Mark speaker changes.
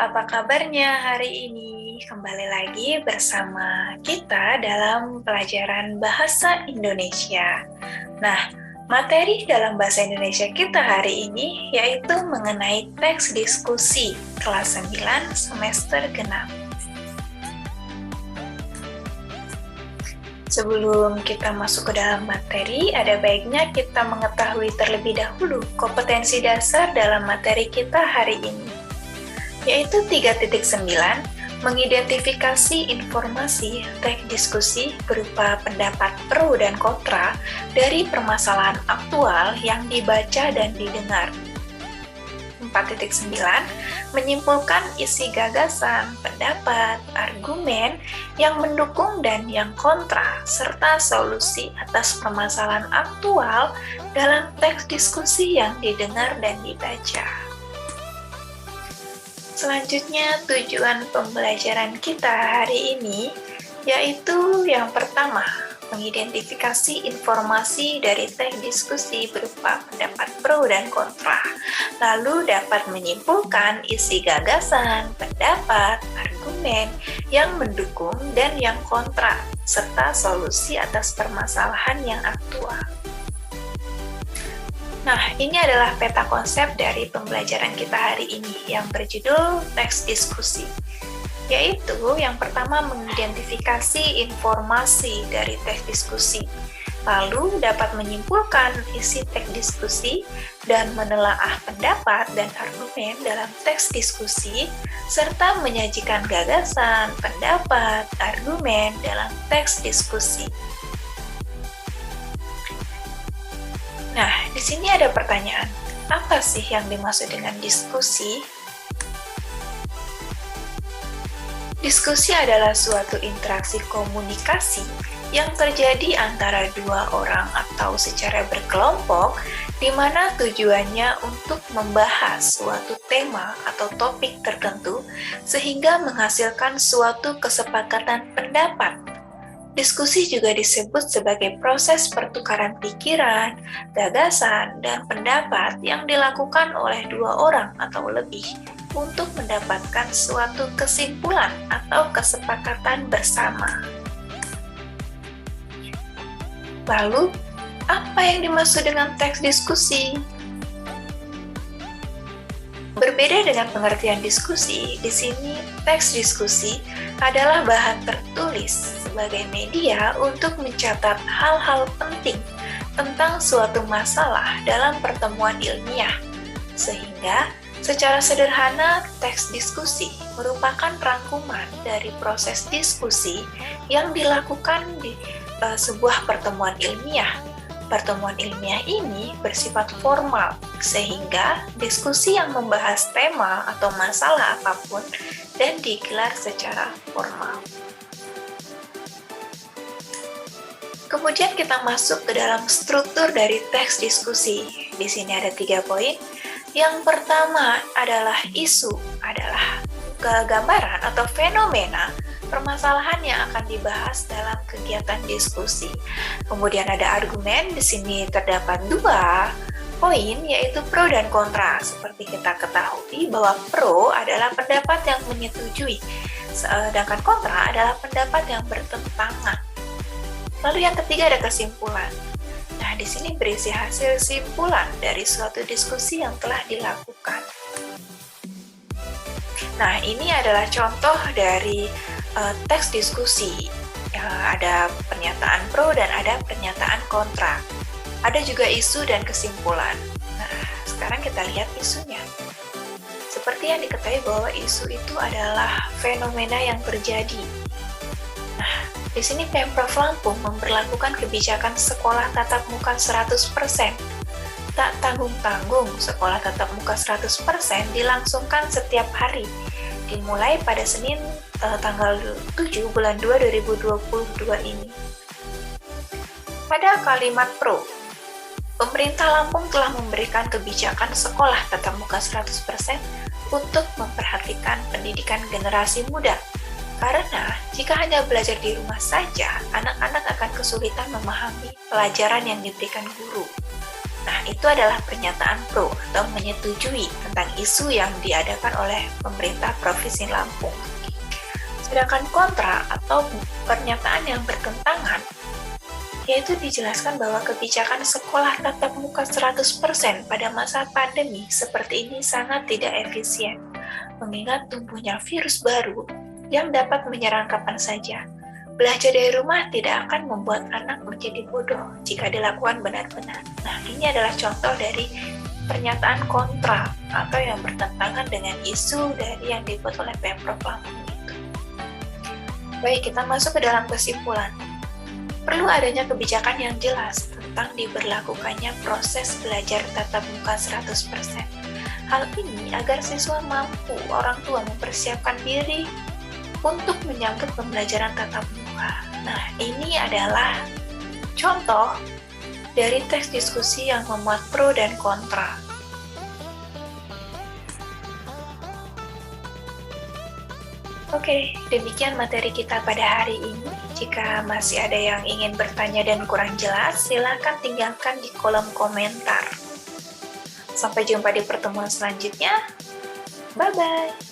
Speaker 1: apa kabarnya hari ini? Kembali lagi bersama kita dalam pelajaran Bahasa Indonesia. Nah, materi dalam Bahasa Indonesia kita hari ini yaitu mengenai teks diskusi kelas 9 semester genap. Sebelum kita masuk ke dalam materi, ada baiknya kita mengetahui terlebih dahulu kompetensi dasar dalam materi kita hari ini, yaitu 3.9, mengidentifikasi informasi teks diskusi berupa pendapat pro dan kontra dari permasalahan aktual yang dibaca dan didengar. 4.9, menyimpulkan isi gagasan, pendapat, argumen yang mendukung dan yang kontra, serta solusi atas permasalahan aktual dalam teks diskusi yang didengar dan dibaca. Selanjutnya, tujuan pembelajaran kita hari ini yaitu yang pertama, mengidentifikasi informasi dari teks diskusi berupa pendapat pro dan kontra, lalu dapat menyimpulkan isi gagasan, pendapat, argumen yang mendukung dan yang kontra, serta solusi atas permasalahan yang aktual. Nah, ini adalah peta konsep dari pembelajaran kita hari ini yang berjudul teks diskusi, yaitu yang pertama mengidentifikasi informasi dari teks diskusi, lalu dapat menyimpulkan isi teks diskusi dan menelaah pendapat dan argumen dalam teks diskusi, serta menyajikan gagasan, pendapat, argumen dalam teks diskusi. Nah, di sini ada pertanyaan, apa sih yang dimaksud dengan diskusi? Diskusi adalah suatu interaksi komunikasi yang terjadi antara dua orang atau secara berkelompok, di mana tujuannya untuk membahas suatu tema atau topik tertentu sehingga menghasilkan suatu kesepakatan pendapat. Diskusi juga disebut sebagai proses pertukaran pikiran, gagasan, dan pendapat yang dilakukan oleh dua orang atau lebih untuk mendapatkan suatu kesimpulan atau kesepakatan bersama. Lalu, apa yang dimaksud dengan teks diskusi? Berbeda dengan pengertian diskusi, di sini teks diskusi adalah bahan tertulis sebagai media untuk mencatat hal-hal penting tentang suatu masalah dalam pertemuan ilmiah, sehingga secara sederhana, teks diskusi merupakan rangkuman dari proses diskusi yang dilakukan di sebuah pertemuan ilmiah. Pertemuan ilmiah ini bersifat formal, sehingga diskusi yang membahas tema atau masalah apapun dan digelar secara formal. Kemudian kita masuk ke dalam struktur dari teks diskusi. Di sini ada 3 poin. Yang pertama adalah isu, adalah gambaran atau fenomena permasalahan yang akan dibahas dalam kegiatan diskusi. Kemudian ada argumen, di sini terdapat 2 poin, yaitu pro dan kontra. Seperti kita ketahui bahwa pro adalah pendapat yang menyetujui, sedangkan kontra adalah pendapat yang bertentangan. Lalu yang ketiga ada kesimpulan. Nah, di sini berisi hasil simpulan dari suatu diskusi yang telah dilakukan. Nah, ini adalah contoh dari teks diskusi. Ada pernyataan pro dan ada pernyataan kontra. Ada juga isu dan kesimpulan. Nah, sekarang kita lihat isunya. Seperti yang diketahui bahwa isu itu adalah fenomena yang terjadi. Nah, di sini Pemprov Lampung memberlakukan kebijakan sekolah tatap muka 100%. Tak tanggung-tanggung, sekolah tatap muka 100% dilangsungkan setiap hari, dimulai pada Senin tanggal 7 bulan 2 2022 ini. Pada kalimat pro, pemerintah Lampung telah memberikan kebijakan sekolah tatap muka 100% untuk memperhatikan pendidikan generasi muda. Karena jika hanya belajar di rumah saja, anak-anak akan kesulitan memahami pelajaran yang diberikan guru. Nah, itu adalah pernyataan pro atau menyetujui tentang isu yang diadakan oleh pemerintah Provinsi Lampung. Sedangkan kontra atau pernyataan yang bertentangan, yaitu dijelaskan bahwa kebijakan sekolah tatap muka 100% pada masa pandemi seperti ini sangat tidak efisien, mengingat tumbuhnya virus baru yang dapat menyerang kapan saja. Belajar dari rumah tidak akan membuat anak menjadi bodoh jika dilakukan benar-benar. Nah, ini adalah contoh dari pernyataan kontra atau yang bertentangan dengan isu dari yang dibuat oleh Pemprov Lampung itu. Baik, kita masuk ke dalam kesimpulan. Perlu adanya kebijakan yang jelas tentang diberlakukannya proses belajar tatap muka 100%. Hal ini agar siswa mampu, orang tua mempersiapkan diri untuk menyambut pembelajaran tatap muka. Nah, ini adalah contoh dari teks diskusi yang memuat pro dan kontra. Oke, demikian materi kita pada hari ini. Jika masih ada yang ingin bertanya dan kurang jelas, silakan tinggalkan di kolom komentar. Sampai jumpa di pertemuan selanjutnya. Bye-bye.